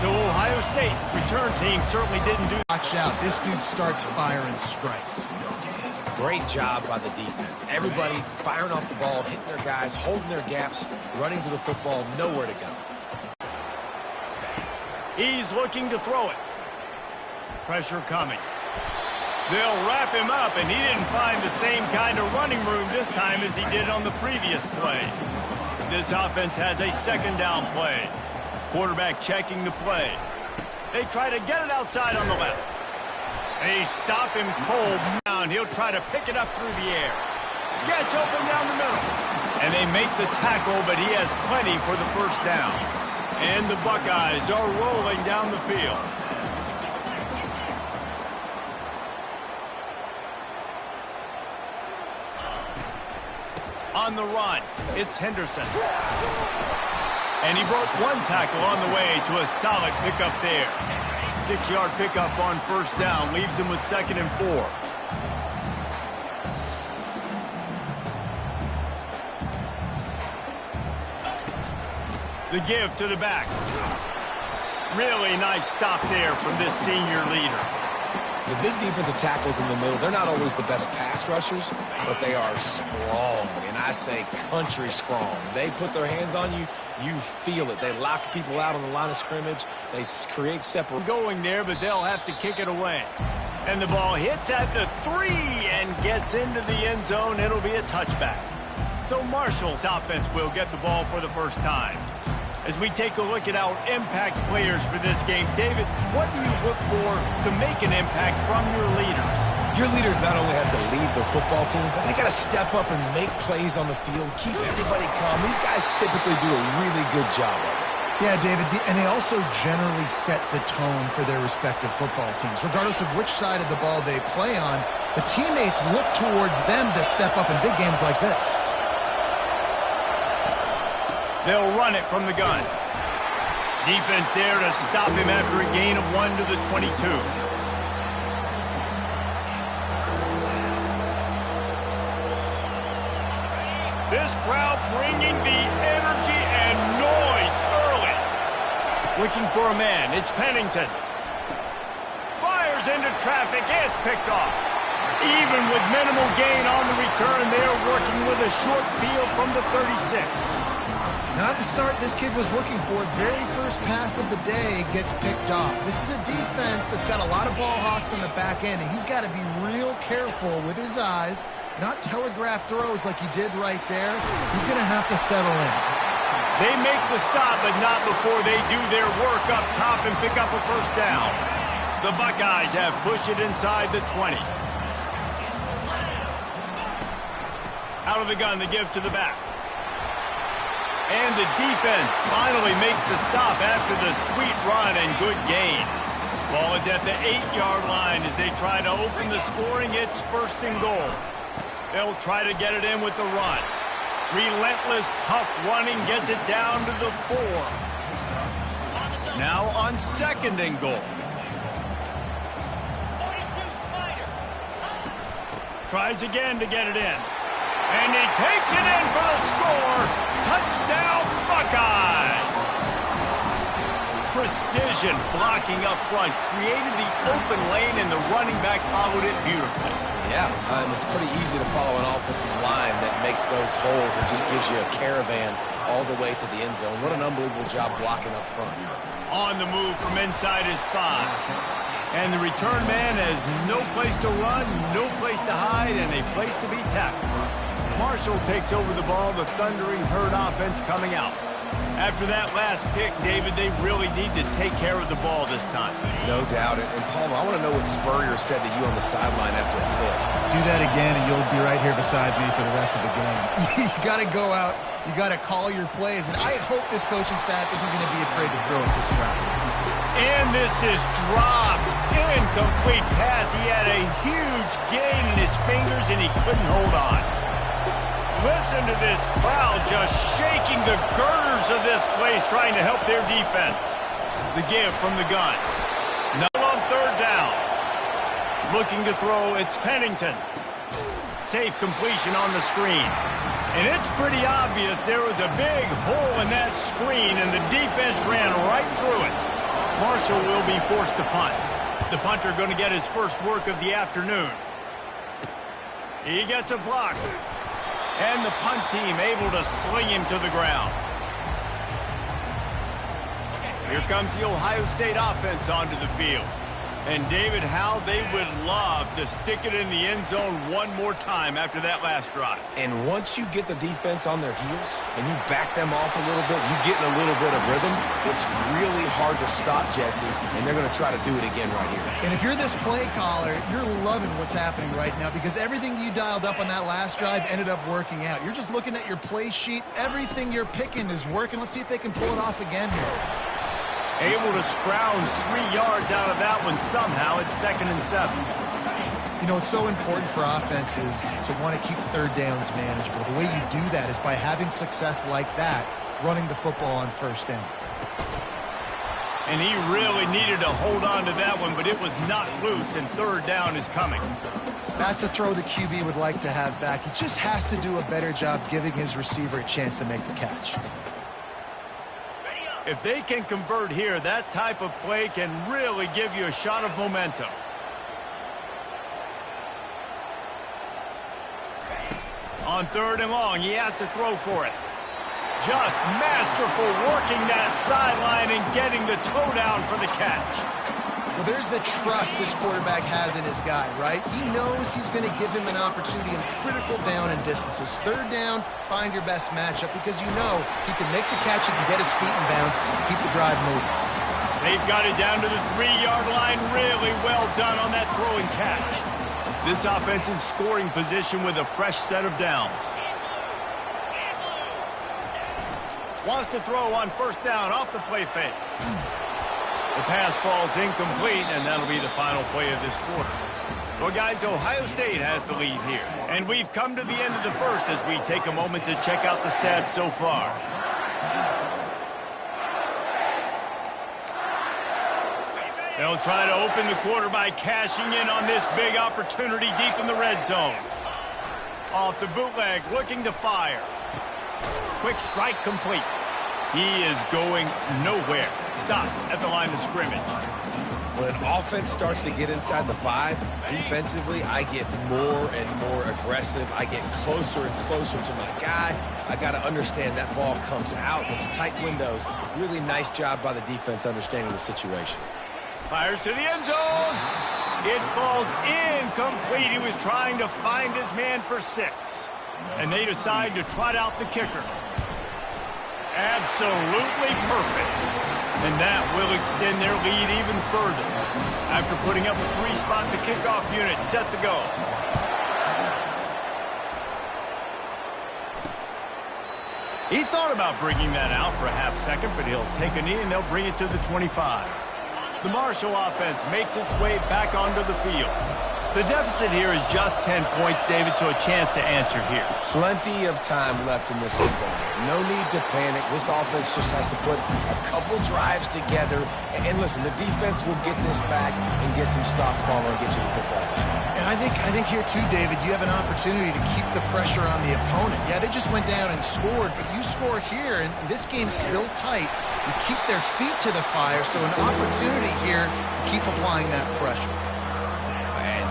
So Ohio State's return team certainly didn't do. Watch out. This dude starts firing strikes. Great job by the defense. Everybody firing off the ball, hitting their guys, holding their gaps, running to the football, nowhere to go. He's looking to throw it. Pressure coming. They'll wrap him up, and he didn't find the same kind of running room this time as he did on the previous play. This offense has a second down play. Quarterback checking the play. They try to get it outside on the left. They stop him cold down. He'll try to pick it up through the air. Gets open down the middle. And they make the tackle, but he has plenty for the first down. And the Buckeyes are rolling down the field. On the run, it's Henderson. And he broke one tackle on the way to a solid pickup there. 6-yard pickup on first down leaves him with 2nd and 4. The give to the back. Really nice stop there from this senior leader. The big defensive tackles in the middle, they're not always the best pass rushers, but they are strong, and I say country strong. They put their hands on you, you feel it. They lock people out on the line of scrimmage. They create separation. Going there, but they'll have to kick it away. And the ball hits at the 3 and gets into the end zone. It'll be a touchback. So Marshall's offense will get the ball for the first time. As we take a look at our impact players for this game, David, what do you look for to make an impact from your leaders? Your leaders not only have to lead the football team, but they got to step up and make plays on the field, keep everybody calm. These guys typically do a really good job of it. Yeah, David, and they also generally set the tone for their respective football teams. Regardless of which side of the ball they play on, the teammates look towards them to step up in big games like this. They'll run it from the gun. Defense there to stop him after a gain of 1 to the 22. This crowd bringing the energy and noise early. Looking for a man. It's Pennington. Fires into traffic. It's picked off. Even with minimal gain on the return, they are working with a short field from the 36. Not the start this kid was looking for. Very first pass of the day gets picked off. This is a defense that's got a lot of ball hawks on the back end, and he's got to be real careful with his eyes, not telegraph throws like he did right there. He's going to have to settle in. They make the stop, but not before they do their work up top and pick up a first down. The Buckeyes have pushed it inside the 20. Out of the gun, the give to the back. And the defense finally makes the stop after the sweet run and good gain. Ball is at the 8-yard line as they try to open the scoring. It's 1st and goal. They'll try to get it in with the run. Relentless, tough running gets it down to the 4. Now on 2nd and goal. Tries again to get it in. And he takes it in for the score. Touchdown, Buckeyes! Precision blocking up front created the open lane, and the running back followed it beautifully. Yeah, it's pretty easy to follow an offensive line that makes those holes and just gives you a caravan all the way to the end zone. What an unbelievable job blocking up front. On the move from inside his 5. And the return man has no place to run, no place to hide, and a place to be tackled. Marshall takes over the ball, the Thundering Herd offense coming out. After that last pick, David, they really need to take care of the ball this time. No doubt. And Palmer, I want to know what Spurrier said to you on the sideline after a pick. Do that again, and you'll be right here beside me for the rest of the game. You got to go out. You got to call your plays. And I hope this coaching staff isn't going to be afraid to throw it this round. And this is dropped. Incomplete pass. He had a huge gain in his fingers, and he couldn't hold on. Listen to this crowd just shaking the girders of this place, trying to help their defense. The give from the gun. Now on 3rd down. Looking to throw, it's Pennington. Safe completion on the screen. And it's pretty obvious there was a big hole in that screen, and the defense ran right through it. Marshall will be forced to punt. The punter going to get his first work of the afternoon. He gets a block. And the punt team able to sling him to the ground. Here comes the Ohio State offense onto the field. And David, how they would love to stick it in the end zone one more time after that last drive. And once you get the defense on their heels and you back them off a little bit, you get in a little bit of rhythm, it's really hard to stop, Jesse, and they're going to try to do it again right here. And if you're this play caller, you're loving what's happening right now because everything you dialed up on that last drive ended up working out. You're just looking at your play sheet. Everything you're picking is working. Let's see if they can pull it off again here. Able to scrounge 3 yards out of that one somehow. It's 2nd and 7. You know, it's so important for offenses to want to keep third downs manageable. The way you do that is by having success like that, running the football on first down. And he really needed to hold on to that one, but it was not loose, and third down is coming. That's a throw the QB would like to have back. He just has to do a better job giving his receiver a chance to make the catch. If they can convert here, that type of play can really give you a shot of momentum. On 3rd and long, he has to throw for it. Just masterful working that sideline and getting the toe down for the catch. Well, there's the trust this quarterback has in his guy, right? He knows he's going to give him an opportunity in critical down and distances. 3rd down, find your best matchup because you know he can make the catch, he can get his feet in bounds, keep the drive moving. They've got it down to the 3-yard line. Really well done on that throw and catch. This offense in scoring position with a fresh set of downs. Wants to throw on 1st down off the play fake. The pass falls incomplete, and that'll be the final play of this quarter. Well, guys, Ohio State has the lead here. And we've come to the end of the first as we take a moment to check out the stats so far. They'll try to open the quarter by cashing in on this big opportunity deep in the red zone. Off the bootleg, looking to fire. Quick strike complete. He is going nowhere. Stop at the line of scrimmage. When offense starts to get inside the 5, defensively, I get more and more aggressive. I get closer and closer to my guy. I got to understand that ball comes out. It's tight windows. Really nice job by the defense understanding the situation. Fires to the end zone. It falls incomplete. He was trying to find his man for 6. And they decide to trot out the kicker. Absolutely perfect. And that will extend their lead even further. After putting up a 3-spot, the kickoff unit set to go. He thought about bringing that out for a half second, but he'll take a knee and they'll bring it to the 25. The Marshall offense makes its way back onto the field. The deficit here is just 10 points, David, so a chance to answer here. Plenty of time left in this football game. No need to panic. This offense just has to put a couple drives together. And listen, the defense will get this back and get some stops following and get you the football back. And I think here too, David, you have an opportunity to keep the pressure on the opponent. Yeah, they just went down and scored, but you score here, and this game's still tight. You keep their feet to the fire, so an opportunity here to keep applying that pressure.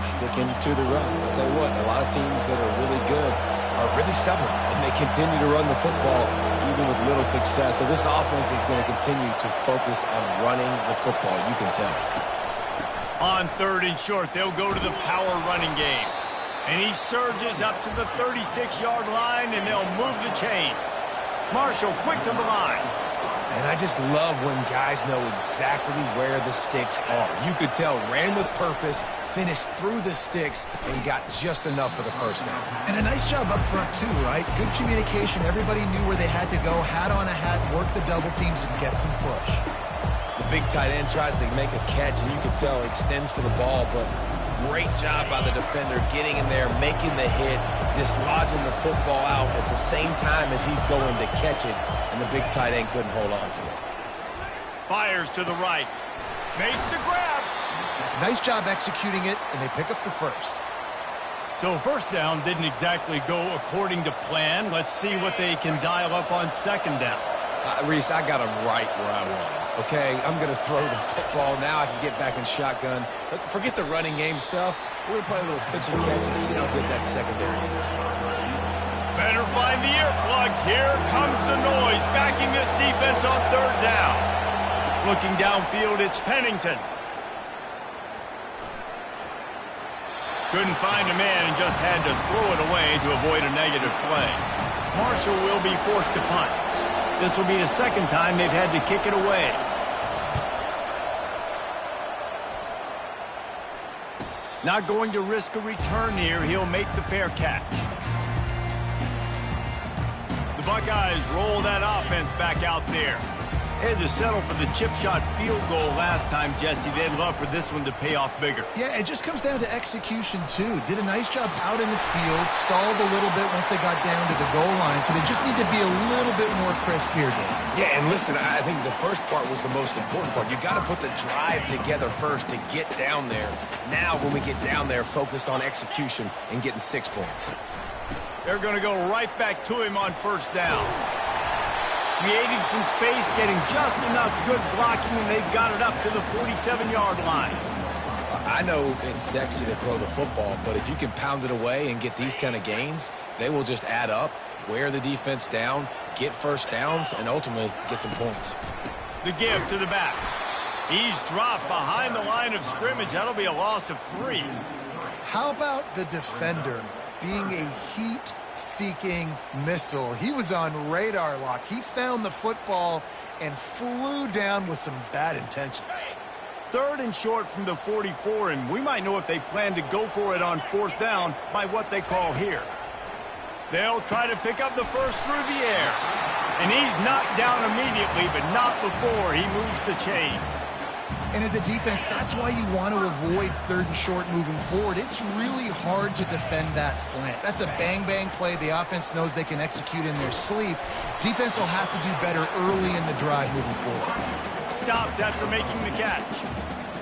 Sticking to the run. I'll tell you what, a lot of teams that are really good are really stubborn, and they continue to run the football even with little success. So this offense is going to continue to focus on running the football, you can tell. On 3rd and short, they'll go to the power running game. And he surges up to the 36-yard line, and they'll move the chains. Marshall quick to the line. And I just love when guys know exactly where the sticks are. You could tell, ran with purpose, finished through the sticks, and got just enough for the 1st down. And a nice job up front, too, right? Good communication. Everybody knew where they had to go, hat on a hat, work the double teams, and get some push. The big tight end tries to make a catch, and you can tell extends for the ball, but great job by the defender getting in there, making the hit, dislodging the football out at the same time as he's going to catch it, and the big tight end couldn't hold on to it. Fires to the right. Makes the grab. Nice job executing it, and they pick up the 1st. So 1st down didn't exactly go according to plan. Let's see what they can dial up on 2nd down. Reese, I got him right where I want him. Okay, I'm going to throw the football. Now I can get back in shotgun. Let's forget the running game stuff. We're going to play a little pitch and catch and see how good that secondary is. Better find the earplugs. Here comes the noise, backing this defense on third down. Looking downfield, it's Pennington. Couldn't find a man and just had to throw it away to avoid a negative play. Marshall will be forced to punt. This will be the second time they've had to kick it away. Not going to risk a return here. He'll make the fair catch. The Buckeyes roll that offense back out there. They had to settle for the chip shot field goal last time, Jesse. They'd love for this one to pay off bigger. Yeah, it just comes down to execution, too. Did a nice job out in the field, stalled a little bit once they got down to the goal line, so they just need to be a little bit more crisp here, Dave. Yeah, and listen, I think the first part was the most important part. You got to put the drive together first to get down there. Now, when we get down there, focus on execution and getting 6 points. They're going to go right back to him on first down. Creating some space, getting just enough good blocking, and they've got it up to the 47-yard line. I know it's sexy to throw the football, but if you can pound it away and get these kind of gains, they will just add up, wear the defense down, get first downs, and ultimately get some points. The give to the back. He's dropped behind the line of scrimmage. That'll be a loss of 3. How about the defender being a heat-seeking missile? He was on radar lock. He found the football and flew down with some bad intentions. Third and short from the 44, and we might know if they plan to go for it on fourth down by what they call here. They'll try to pick up the first through the air. And he's knocked down immediately, but not before he moves the chains. And as a defense, that's why you want to avoid third and short moving forward. It's really hard to defend that slant. That's a bang-bang play. The offense knows they can execute in their sleep. Defense will have to do better early in the drive moving forward. Stopped after making the catch.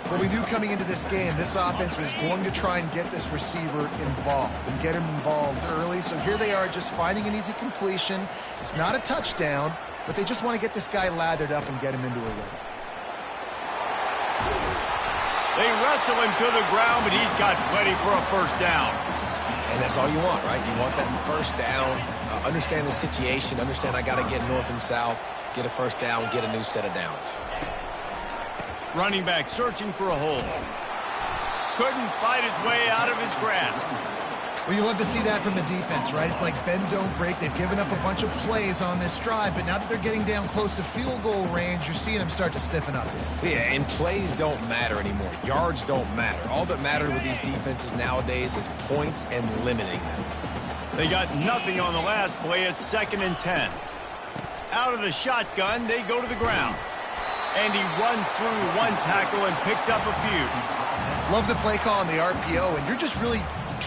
Well, we knew coming into this game, this offense was going to try and get this receiver involved and get him involved early. So here they are just finding an easy completion. It's not a touchdown, but they just want to get this guy lathered up and get him into a rhythm. They wrestle him to the ground, but he's got plenty for a first down. And that's all you want, right? You want that first down, understand the situation, understand I got to get north and south, get a first down, get a new set of downs. Running back searching for a hole. Couldn't fight his way out of his grasp. Well, you love to see that from the defense, right? It's like bend, don't break. They've given up a bunch of plays on this drive, but now that they're getting down close to field goal range, you're seeing them start to stiffen up. Yeah, and plays don't matter anymore. Yards don't matter. All that matters with these defenses nowadays is points and limiting them. They got nothing on the last play. It's 2nd and 10. Out of the shotgun, they go to the ground. And he runs through one tackle and picks up a few. Love the play call on the RPO, and you're just really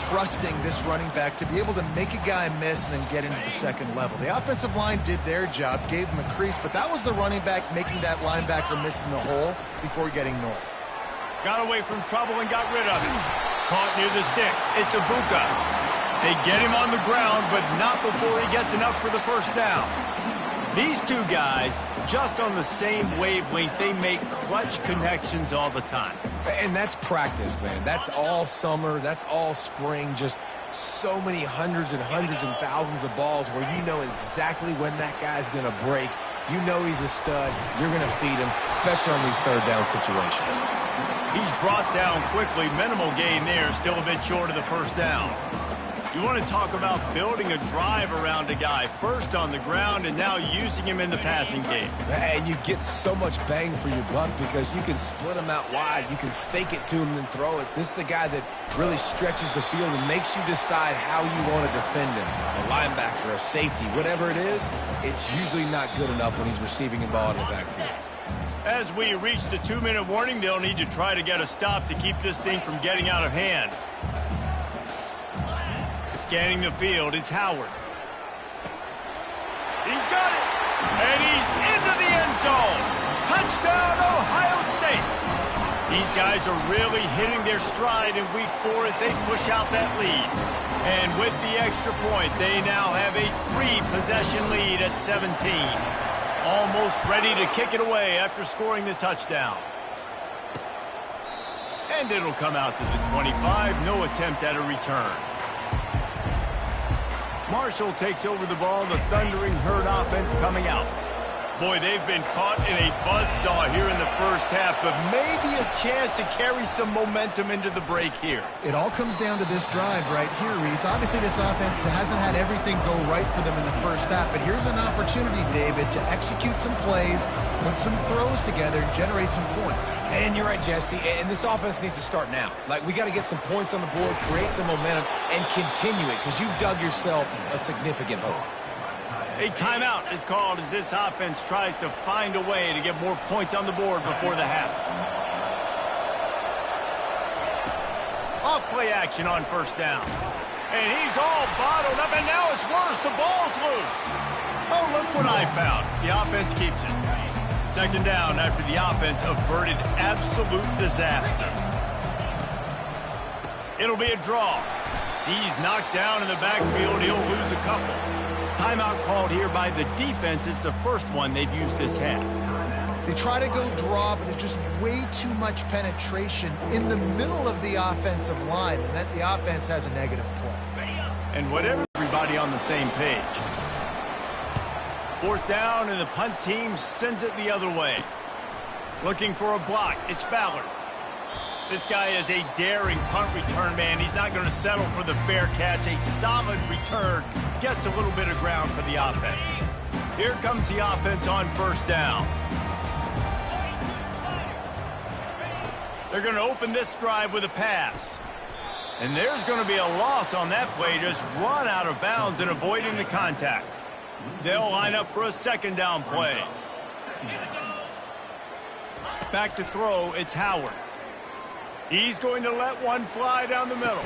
trusting this running back to be able to make a guy miss and then get into the second level. The offensive line did their job, gave him a crease, but that was the running back making that linebacker miss in the hole before getting north. Got away from trouble and got rid of him. Caught near the sticks. It's Ibuka. They get him on the ground, but not before he gets enough for the first down. These two guys, just on the same wavelength, they make clutch connections all the time. And that's practice, man. That's all summer. That's all spring. Just so many hundreds and thousands of balls where you know exactly when that guy's going to break. You know he's a stud. You're going to feed him, especially on these third down situations. He's brought down quickly. Minimal gain there. Still a bit short of the first down. You want to talk about building a drive around a guy, first on the ground and now using him in the passing game. And you get so much bang for your buck because you can split him out wide. You can fake it to him and throw it. This is the guy that really stretches the field and makes you decide how you want to defend him. A linebacker, a safety, whatever it is, it's usually not good enough when he's receiving the ball in the backfield. As we reach the 2-minute warning, they'll need to try to get a stop to keep this thing from getting out of hand. Scanning the field, it's Howard. He's got it, and he's into the end zone. Touchdown, Ohio State. These guys are really hitting their stride in week 4 as they push out that lead. And with the extra point, they now have a 3-possession lead at 17. Almost ready to kick it away after scoring the touchdown. And it'll come out to the 25. No attempt at a return. Marshall takes over the ball. The Thundering Herd offense coming out. Boy, they've been caught in a buzzsaw here in the first half, but maybe a chance to carry some momentum into the break here. It all comes down to this drive right here, Reese. Obviously, this offense hasn't had everything go right for them in the first half, but here's an opportunity, David, to execute some plays, put some throws together, and generate some points. And you're right, Jesse, and this offense needs to start now. Like, we got to get some points on the board, create some momentum, and continue it, because you've dug yourself a significant hole. A timeout is called as this offense tries to find a way to get more points on the board before the half. Off play action on first down. And he's all bottled up, and now it's worse. The ball's loose. Oh, look what I found. The offense keeps it. Second down after the offense averted absolute disaster. It'll be a draw. He's knocked down in the backfield. He'll lose a couple. Timeout called here by the defense. It's the first one they've used this half. They try to go draw, but there's just way too much penetration in the middle of the offensive line, and that the offense has a negative play. And whatever, everybody on the same page. Fourth down, and the punt team sends it the other way. Looking for a block. It's Ballard. This guy is a daring punt return man. He's not going to settle for the fair catch. A solid return gets a little bit of ground for the offense. Here comes the offense on first down. They're going to open this drive with a pass. And there's going to be a loss on that play. Just run out of bounds and avoiding the contact. They'll line up for a second down play. Back to throw, it's Howard. He's going to let one fly down the middle.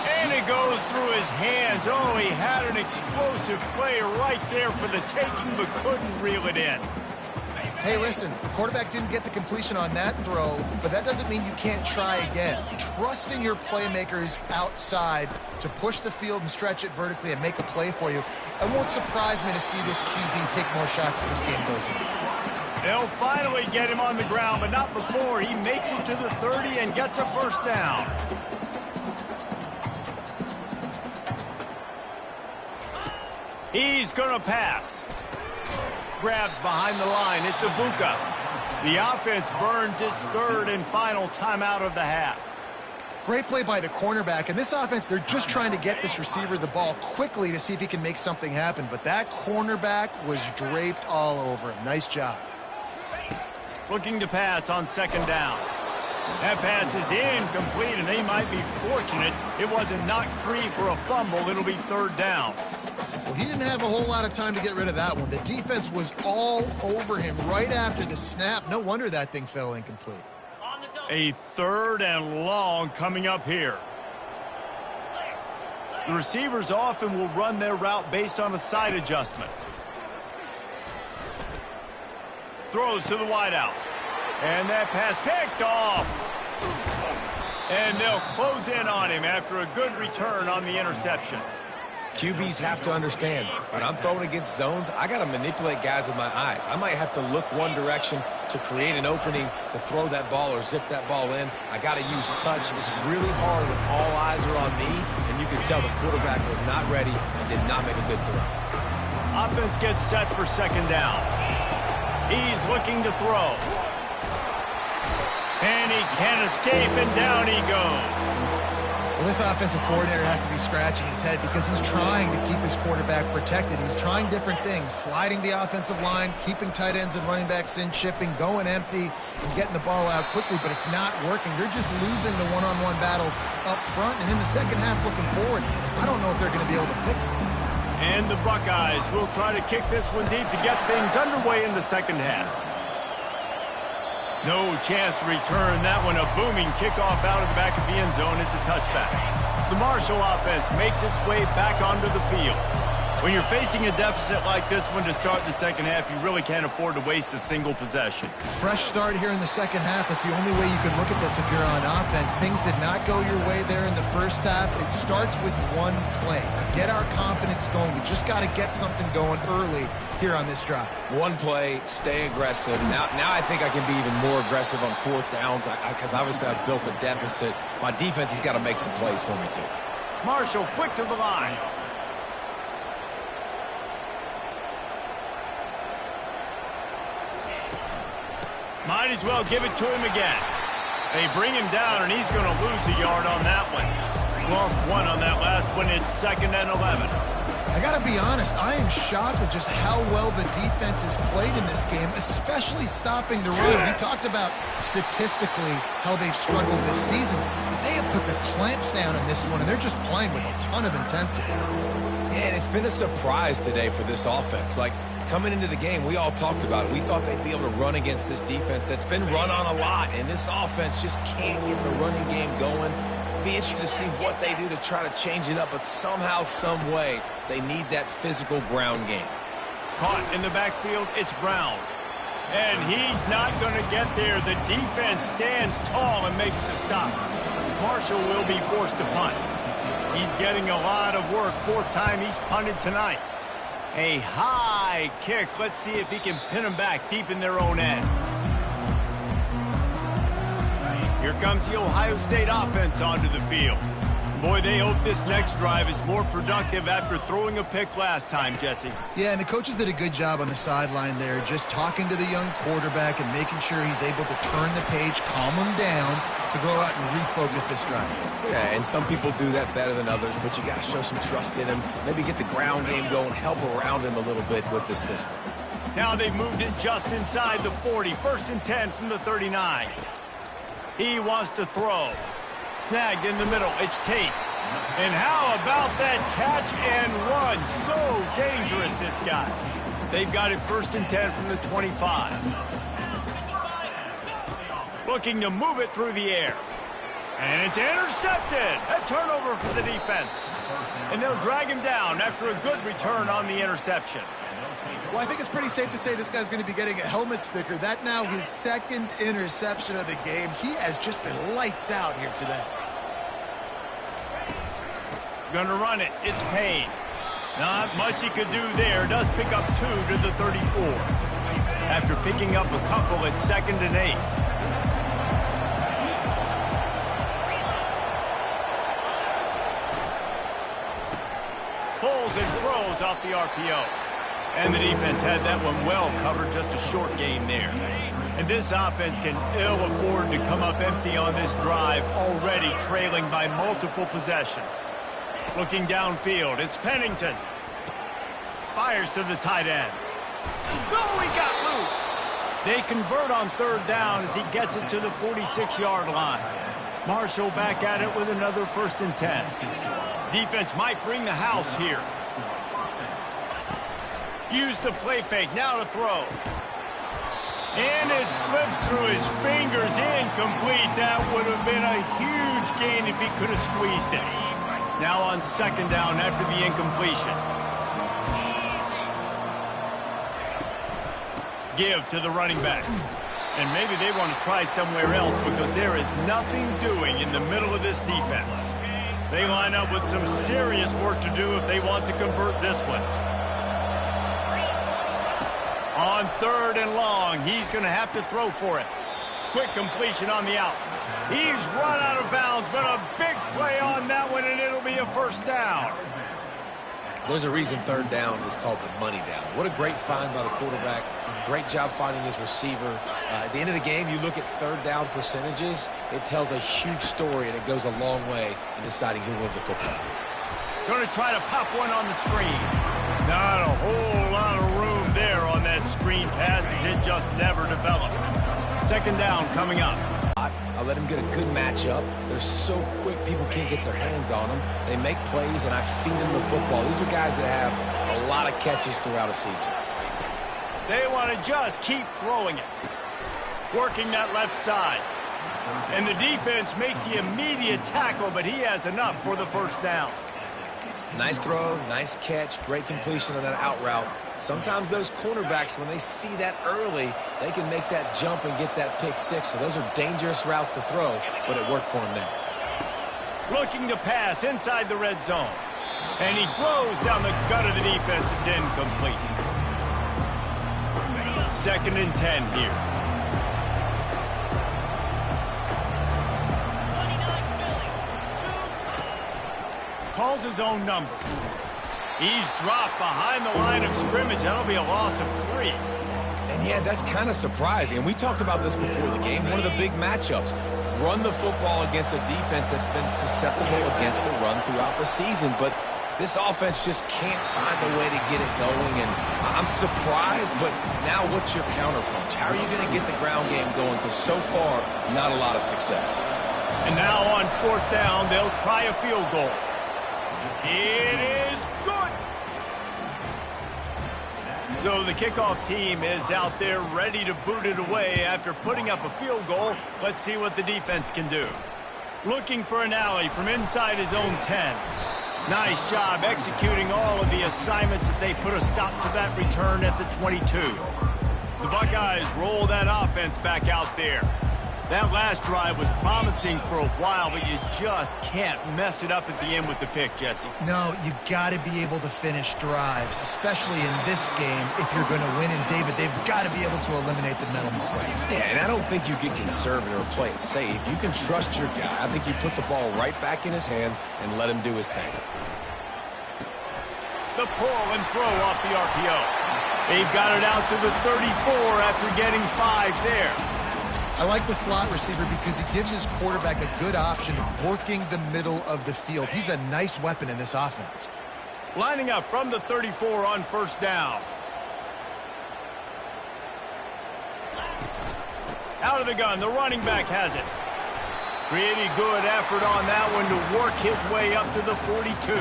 And it goes through his hands. Oh, he had an explosive play right there for the taking, but couldn't reel it in. Hey, listen, the quarterback didn't get the completion on that throw, but that doesn't mean you can't try again. Trusting your playmakers outside to push the field and stretch it vertically and make a play for you. It won't surprise me to see this QB take more shots as this game goes on. They'll finally get him on the ground, but not before he makes it to the 30 and gets a first down. He's going to pass. Grabbed behind the line. It's Ibuka. The offense burns its third and final timeout of the half. Great play by the cornerback. And this offense, they're just trying to get this receiver the ball quickly to see if he can make something happen. But that cornerback was draped all over him. Nice job. Looking to pass on second down. That pass is incomplete, and they might be fortunate it wasn't knocked free for a fumble. It'll be third down. Well, he didn't have a whole lot of time to get rid of that one. The defense was all over him right after the snap. No wonder that thing fell incomplete. A third and long coming up here. The receivers often will run their route based on a side adjustment. Throws to the wideout. And that pass picked off. And they'll close in on him after a good return on the interception. QBs have to understand, when I'm throwing against zones, I got to manipulate guys with my eyes. I might have to look one direction to create an opening to throw that ball or zip that ball in. I got to use touch. It's really hard when all eyes are on me, and you can tell the quarterback was not ready and did not make a good throw. Offense gets set for second down. He's looking to throw. And he can't escape, and down he goes. Well, this offensive coordinator has to be scratching his head because he's trying to keep his quarterback protected. He's trying different things, sliding the offensive line, keeping tight ends and running backs in, chipping, going empty, and getting the ball out quickly, but it's not working. They're just losing the one-on-one battles up front, and in the second half looking forward, I don't know if they're going to be able to fix it. And the Buckeyes will try to kick this one deep to get things underway in the second half. No chance to return that one. A booming kickoff out of the back of the end zone. It's a touchback. The Marshall offense makes its way back onto the field. When you're facing a deficit like this one to start the second half, you really can't afford to waste a single possession. Fresh start here in the second half. That's the only way you can look at this if you're on offense. Things did not go your way there in the first half. It starts with one play. To get our confidence going, we just got to get something going early here on this drive. One play, stay aggressive. Now I think I can be even more aggressive on fourth downs because obviously I've built a deficit. My defense has got to make some plays for me too. Marshall quick to the line. Might as well give it to him again. They bring him down, and he's going to lose a yard on that one. Lost one on that last one. It's 2nd and 11. I got to be honest, I am shocked at just how well the defense has played in this game, especially stopping the run. We talked about statistically how they've struggled this season, but they have put the clamps down in this one, and they're just playing with a ton of intensity. Yeah, and it's been a surprise today for this offense. Like, coming into the game, we all talked about it. We thought they'd be able to run against this defense that's been run on a lot, and this offense just can't get the running game going. Be interesting to see what they do to try to change it up, but somehow, some way, they need that physical ground game. Caught in the backfield, it's Brown. And he's not going to get there. The defense stands tall and makes the stop. Marshall will be forced to punt. He's getting a lot of work. 4th time he's punted tonight. A high kick. Let's see if he can pin them back deep in their own end. Here comes the Ohio State offense onto the field. Boy, they hope this next drive is more productive after throwing a pick last time, Jesse. Yeah, and the coaches did a good job on the sideline there, just talking to the young quarterback and making sure he's able to turn the page, calm him down to go out and refocus this drive. Yeah, and some people do that better than others, but you got to show some trust in him. Maybe get the ground game going, help around him a little bit with the system. Now they've moved it just inside the 40. 1st and 10 from the 39. He wants to throw. Snagged in the middle. It's Tate. And how about that catch and run? So dangerous, this guy. They've got it 1st and 10 from the 25. Looking to move it through the air. And it's intercepted. A turnover for the defense. And they'll drag him down after a good return on the interception. Well, I think it's pretty safe to say this guy's going to be getting a helmet sticker. That now his 2nd interception of the game. He has just been lights out here today. Going to run it. It's Payne. Not much he could do there. Does pick up 2 to the 34. After picking up a couple, it's 2nd and 8. Pulls and throws off the RPO. And the defense had that one well covered, just a short game there. And this offense can ill afford to come up empty on this drive, already trailing by multiple possessions. Looking downfield, it's Pennington. Fires to the tight end. Oh, he got loose. They convert on 3rd down as he gets it to the 46-yard line. Marshall back at it with another 1st and 10. Defense might bring the house here. Use the play fake, now to throw. And it slips through his fingers, incomplete. That would have been a huge gain if he could have squeezed it. Now on 2nd down after the incompletion. Give to the running back. And maybe they want to try somewhere else because there is nothing doing in the middle of this defense. They line up with some serious work to do if they want to convert this one. On 3rd and long, he's going to have to throw for it. Quick completion on the out. He's run out of bounds, but a big play on that one, and it'll be a 1st down. There's a reason 3rd down is called the money down. What a great find by the quarterback. Great job finding his receiver. At the end of the game, you look at 3rd down percentages. It tells a huge story, and it goes a long way in deciding who wins a football game. Going to try to pop one on the screen. Not a whole lot of room there on that screen pass as it just never developed. 2nd down coming up. I let them get a good matchup. They're so quick, people can't get their hands on them. They make plays, and I feed them the football. These are guys that have a lot of catches throughout a season. They want to just keep throwing it. Working that left side. And the defense makes the immediate tackle, but he has enough for the 1st down. Nice throw, nice catch, great completion on that out route. Sometimes those cornerbacks, when they see that early, they can make that jump and get that pick six. So those are dangerous routes to throw, but it worked for him there. Looking to pass inside the red zone. And he throws down the gut of the defense. It's incomplete. 2nd and 10 here. Calls his own number. He's dropped behind the line of scrimmage. That'll be a loss of 3. And yeah, that's kind of surprising. And we talked about this before the game. One of the big matchups. Run the football against a defense that's been susceptible against the run throughout the season. But this offense just can't find a way to get it going. And I'm surprised, but now what's your counterpunch? How are you going to get the ground game going? Because so far, not a lot of success. And now on 4th down, they'll try a field goal. It is good. So the kickoff team is out there ready to boot it away after putting up a field goal. Let's see what the defense can do. Looking for an alley from inside his own 10. Nice job executing all of the assignments as they put a stop to that return at the 22. The Buckeyes roll that offense back out there. That last drive was promising for a while, but you just can't mess it up at the end with the pick, Jesse. No, you got to be able to finish drives, especially in this game. If you're going to win, and David, they've got to be able to eliminate the mental mistakes. Yeah, and I don't think you get conservative or play it safe. You can trust your guy. I think you put the ball right back in his hands and let him do his thing. The pull and throw off the RPO. They've got it out to the 34 after getting 5 there. I like the slot receiver because he gives his quarterback a good option working the middle of the field. He's a nice weapon in this offense. Lining up from the 34 on 1st down. Out of the gun, the running back has it. Pretty good effort on that one to work his way up to the 42.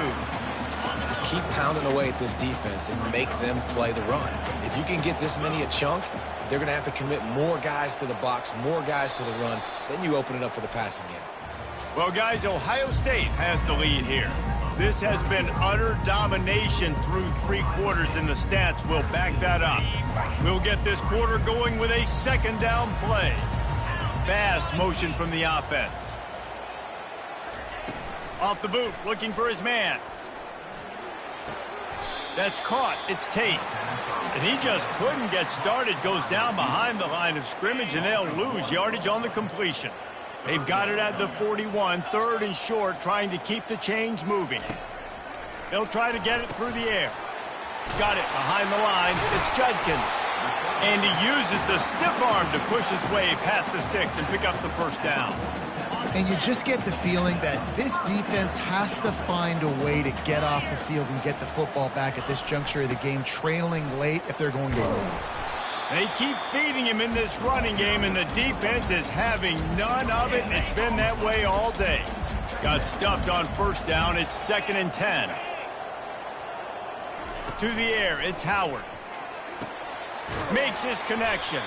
Keep pounding away at this defense and make them play the run. If you can get this many a chunk, they're going to have to commit more guys to the box, more guys to the run. Then you open it up for the passing game. Well, guys, Ohio State has the lead here. This has been utter domination through 3 quarters, and the stats will back that up. We'll get this quarter going with a 2nd down play. Fast motion from the offense. Off the boot, looking for his man. That's caught. It's Tate. And he just couldn't get started. Goes down behind the line of scrimmage, and they'll lose yardage on the completion. They've got it at the 41, 3rd and short, trying to keep the chains moving. They'll try to get it through the air. Got it behind the line. It's Judkins. And he uses the stiff arm to push his way past the sticks and pick up the 1st down. And you just get the feeling that this defense has to find a way to get off the field and get the football back at this juncture of the game, trailing late if they're going to win. They keep feeding him in this running game, and the defense is having none of it. It's been that way all day. Got stuffed on 1st down. It's 2nd and 10. To the air, it's Howard. Makes his connection.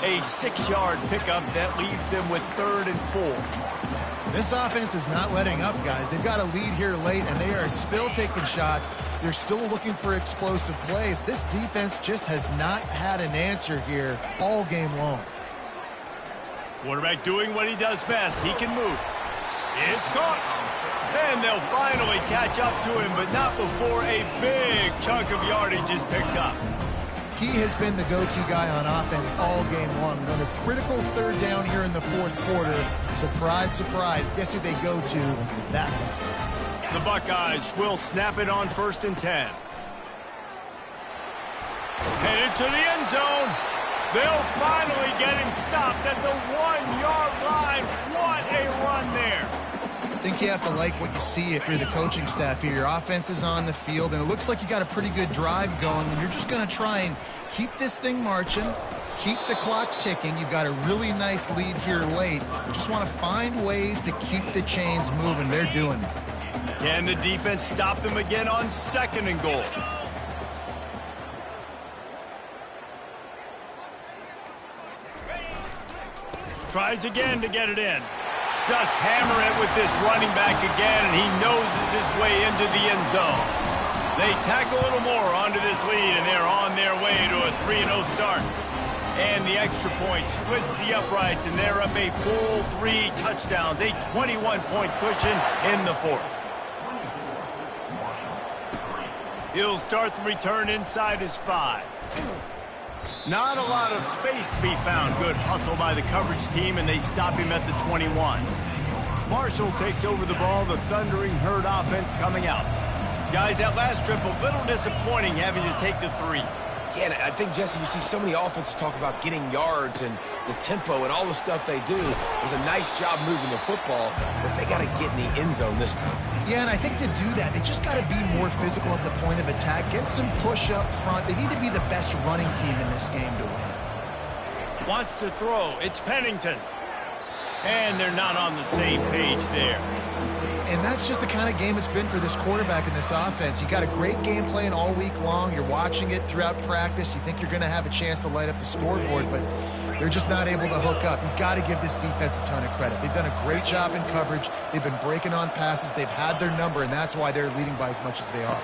A 6-yard pickup that leaves them with 3rd and 4. This offense is not letting up, guys. They've got a lead here late, and they are still taking shots. They're still looking for explosive plays. This defense just has not had an answer here all game long. Quarterback doing what he does best. He can move. It's caught. And they'll finally catch up to him, but not before a big chunk of yardage is picked up. He has been the go-to guy on offense all game long. On a critical 3rd down here in the 4th quarter. Surprise, surprise. Guess who they go to? That one. The Buckeyes will snap it on 1st and 10. Headed to the end zone. They'll finally get him stopped at the 1-yard line. What a run there. I think you have to like what you see if you're the coaching staff here. Your offense is on the field, and it looks like you got a pretty good drive going, and you're just going to try and keep this thing marching, keep the clock ticking. You've got a really nice lead here late. You just want to find ways to keep the chains moving. They're doing it. Can the defense stop them again on 2nd and goal? Tries again to get it in. Just hammer it with this running back again, and he noses his way into the end zone. They tack a little more onto this lead, and they're on their way to a 3-0 start. And the extra point splits the uprights, and they're up a full 3 touchdowns, a 21-point cushion in the fourth. He'll start the return inside his 5. Not a lot of space to be found. Good hustle by the coverage team, and they stop him at the 21. Marshall takes over the ball. The Thundering Herd offense coming out. Guys, that last trip, a little disappointing having to take the 3. Yeah, and I think, Jesse, you see so many offenses talk about getting yards and the tempo and all the stuff they do. It was a nice job moving the football, but they got to get in the end zone this time. Yeah, and I think to do that, they just got to be more physical at the point of attack, get some push up front. They need to be the best running team in this game to win. Wants to throw. It's Pennington. And they're not on the same page there. And that's just the kind of game it's been for this quarterback in this offense. You got a great game plan all week long. You're watching it throughout practice. You think you're going to have a chance to light up the scoreboard, but they're just not able to hook up. You got to give this defense a ton of credit. They've done a great job in coverage. They've been breaking on passes. They've had their number, and that's why they're leading by as much as they are.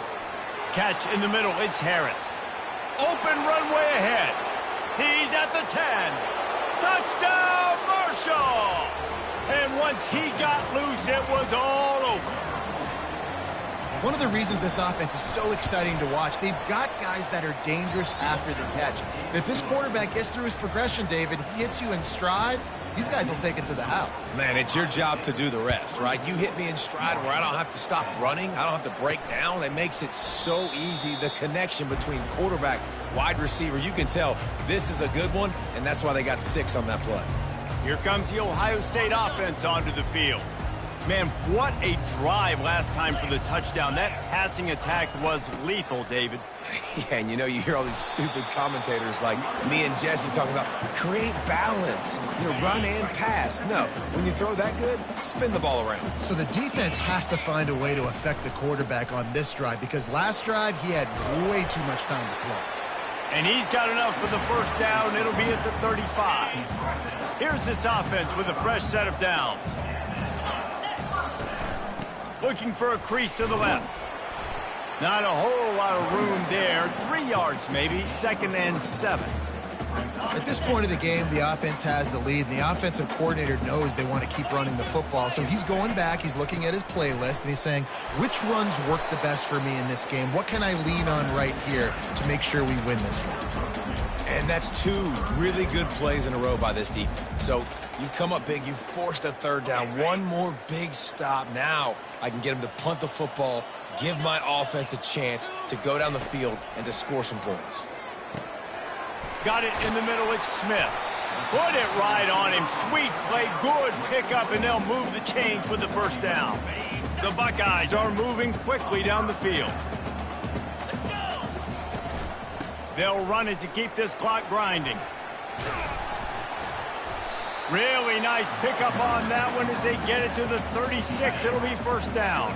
Catch in the middle. It's Harris. Open runway ahead. He's at the 10. Touchdown, Marshall! And once he got loose, it was all over. One of the reasons this offense is so exciting to watch, they've got guys that are dangerous after the catch. If this quarterback gets through his progression, David, he hits you in stride, these guys will take it to the house. Man, it's your job to do the rest, right? You hit me in stride where I don't have to stop running. I don't have to break down. It makes it so easy, the connection between quarterback, wide receiver. You can tell this is a good one, and that's why they got 6 on that play. Here comes the Ohio State offense onto the field. Man, what a drive last time for the touchdown. That passing attack was lethal, David. Yeah, and you hear all these stupid commentators like me and Jesse talking about create balance, run and pass. No, when you throw that good, spin the ball around. So the defense has to find a way to affect the quarterback on this drive because last drive he had way too much time to throw. And he's got enough for the first down. It'll be at the 35. Here's this offense with a fresh set of downs. Looking for a crease to the left. Not a whole lot of room there. 3 yards maybe, 2nd and 7. At this point of the game, the offense has the lead, and the offensive coordinator knows they want to keep running the football. So he's going back, he's looking at his playlist, and he's saying, which runs work the best for me in this game? What can I lean on right here to make sure we win this one? And that's 2 really good plays in a row by this defense. So you've come up big, you've forced a 3rd down. One more big stop. Now I can get him to punt the football, give my offense a chance to go down the field and to score some points. Got it in the middle, it's Smith. Put it right on him. Sweet play, good pickup, and they'll move the chains with the first down. The Buckeyes are moving quickly down the field. They'll run it to keep this clock grinding. Really nice pickup on that one as they get it to the 36. It'll be first down.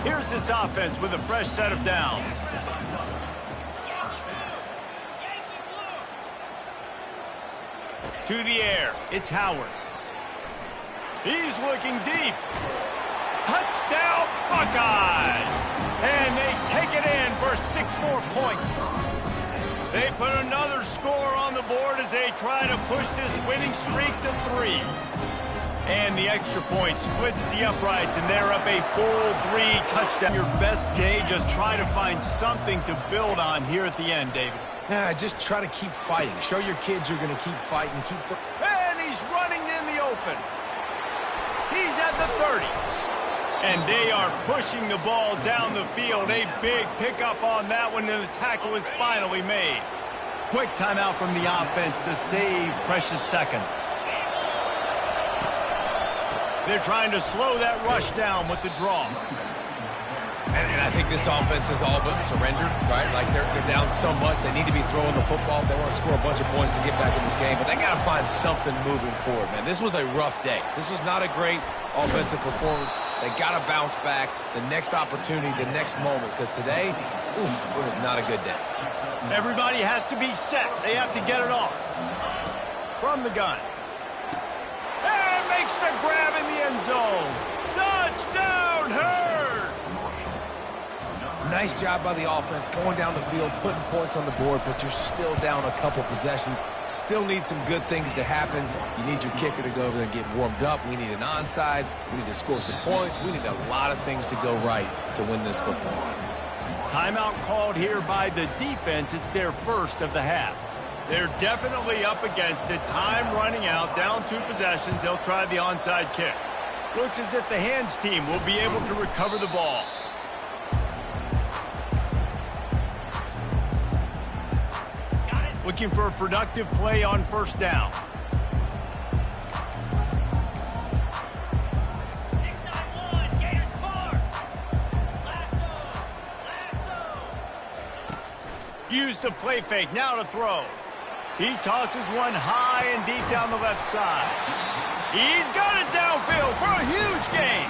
Here's this offense with a fresh set of downs. To the air, it's Howard. He's looking deep. Touchdown, Buckeyes! And they take it in for 6 more points. They put another score on the board as they try to push this winning streak to 3. And the extra point splits the uprights, and they're up a full 3 touchdowns. Your best day, just try to find something to build on here at the end, David. Nah, just try to keep fighting. Show your kids you're going to keep fighting. And he's running in the open. He's at the 30. And they are pushing the ball down the field. A big pickup on that one, and the tackle is finally made. Quick timeout from the offense to save precious seconds. They're trying to slow that rush down with the draw. And I think this offense is all but surrendered, right? Like they're down so much, they need to be throwing the football if they want to score a bunch of points to get back in this game. But they got to find something moving forward, man. This was a rough day. This was not a great offensive performance. They got to bounce back the next opportunity, the next moment, because today, it was not a good day. Everybody has to be set. They have to get it off. From the gun. And Makes the grab in the end zone. Touchdown, Herd! Nice job by the offense going down the field, putting points on the board, but you're still down a couple possessions. Still need some good things to happen. You need your kicker to go over there and get warmed up. We need an onside. We need to score some points. We need a lot of things to go right to win this football game. Timeout called here by the defense. It's their first of the half. They're definitely up against it. Time running out, down 2 possessions. They'll try the onside kick. Looks as if the hands team will be able to recover the ball. Looking for a productive play on first down. Use the play fake, now to throw. He tosses one high and deep down the left side. He's got it downfield for a huge gain.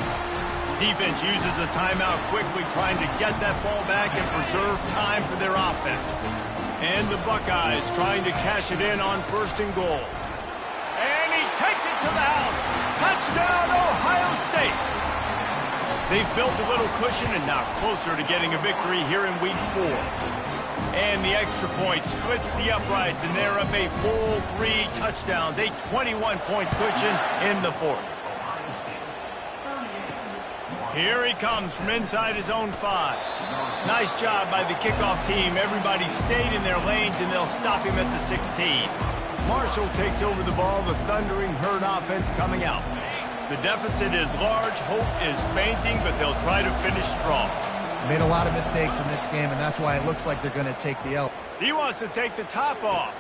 Defense uses a timeout quickly, trying to get that ball back and preserve time for their offense. And the Buckeyes trying to cash it in on first and goal. And he takes it to the house. Touchdown, Ohio State. They've built a little cushion and now closer to getting a victory here in week 4. And the extra point splits the uprights, and they're up a full 3 touchdowns, a 21-point cushion in the 4th. Here he comes from inside his own 5. Nice job by the kickoff team. Everybody stayed in their lanes, and they'll stop him at the 16. Marshall takes over the ball, the thundering Herd offense coming out. The deficit is large, hope is fainting, but they'll try to finish strong. Made a lot of mistakes in this game, and that's why it looks like they're going to take the L. He wants to take the top off.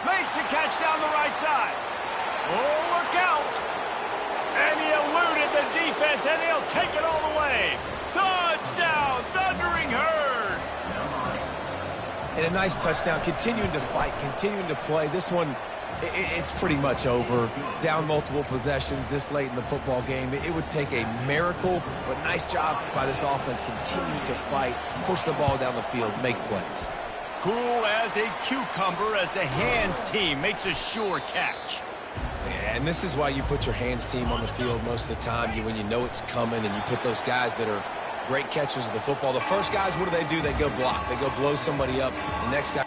Makes the catch down the right side. Oh, look out. And he eluded the defense, and he'll take it all the way. Touchdown, Thundering Herd. And a nice touchdown, continuing to fight, continuing to play. This one, it's pretty much over. Down multiple possessions this late in the football game. It would take a miracle, but nice job by this offense continuing to fight, push the ball down the field, make plays. Cool as a cucumber as the hands team makes a sure catch. Yeah, and this is why you put your hands team on the field most of the time, when you know it's coming, and you put those guys that are great catchers of the football. The first guys, what do? They go block. They go blow somebody up. The next guy